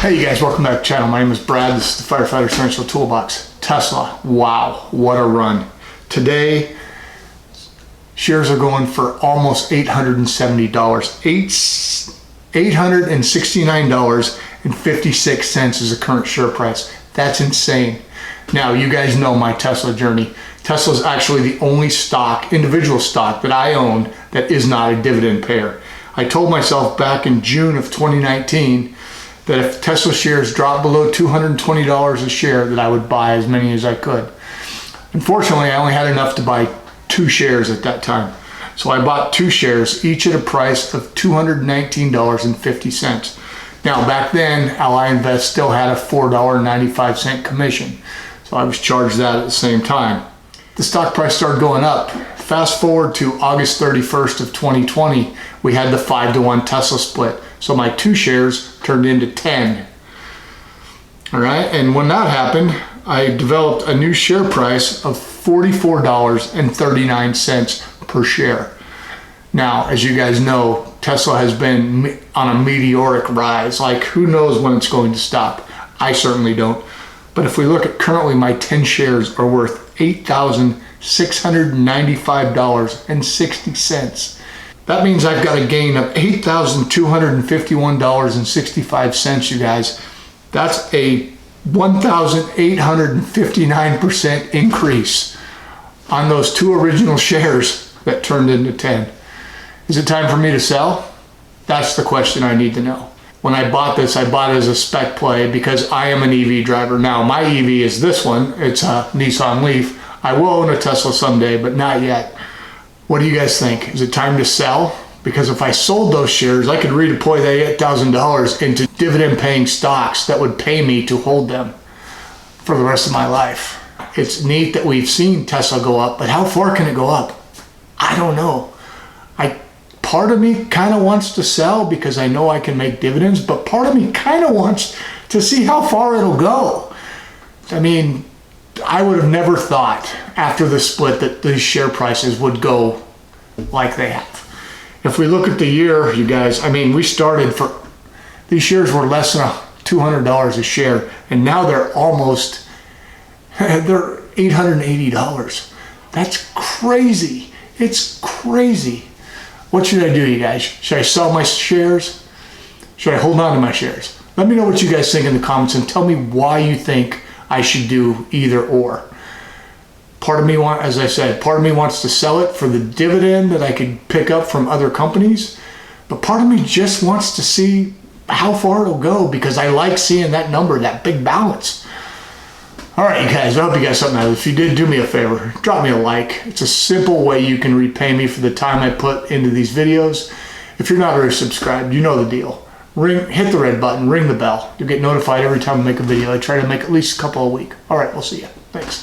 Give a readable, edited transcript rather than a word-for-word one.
Hey you guys, welcome back to the channel. My name is Brad. This is the Firefighter Essential Toolbox. Tesla, wow, what a run. Today, shares are going for almost $870. $869.56 is the current share price. That's insane. Now, you guys know my Tesla journey. Tesla is actually the only stock, individual stock, that I own that is not a dividend payer. I told myself back in June of 2019 that if Tesla shares dropped below $220 a share, that I would buy as many as I could. Unfortunately, I only had enough to buy 2 shares at that time. So I bought 2 shares, each at a price of $219.50. Now, back then, Ally Invest still had a $4.95 commission. So I was charged that at the same time. The stock price started going up. Fast forward to August 31st of 2020, we had the 5-to-1 Tesla split. So my 2 shares turned into 10. All right, and when that happened, I developed a new share price of $44.39 per share. Now, as you guys know, Tesla has been on a meteoric rise. Like, who knows when it's going to stop? I certainly don't. But if we look at currently, my 10 shares are worth $8,695.60. That means I've got a gain of $8,251.65, you guys. That's a 1,859% increase on those 2 original shares that turned into 10. Is it time for me to sell? That's the question I need to know. When I bought this, I bought it as a spec play because I am an EV driver. Now, my EV is this one. It's a Nissan Leaf. I will own a Tesla someday, but not yet. What do you guys think? Is it time to sell? Because if I sold those shares, I could redeploy that $8,000 into dividend-paying stocks that would pay me to hold them for the rest of my life. It's neat that we've seen Tesla go up, but how far can it go up? I don't know. Part of me kind of wants to sell because I know I can make dividends, but part of me kind of wants to see how far it'll go. I mean, I would have never thought after the split that these share prices would go like they have. If we look at the year, you guys, I mean, we started for, these shares were less than $200 a share, and now they're almost, they're $880. That's crazy. It's crazy. What should I do, you guys? Should I sell my shares? Should I hold on to my shares? Let me know what you guys think in the comments and tell me why you think I should do either or. Part of me as I said, part of me wants to sell it for the dividend that I could pick up from other companies, but part of me just wants to see how far it'll go because I like seeing that number, that big balance. All right, you guys, I hope you guys something out of it. If you did, do me a favor, drop me a like. It's a simple way you can repay me for the time I put into these videos. If you're not already subscribed, you know the deal. Hit the red button, ring the bell. You'll get notified every time I make a video. I try to make at least a couple a week. All right, we'll see you. Thanks.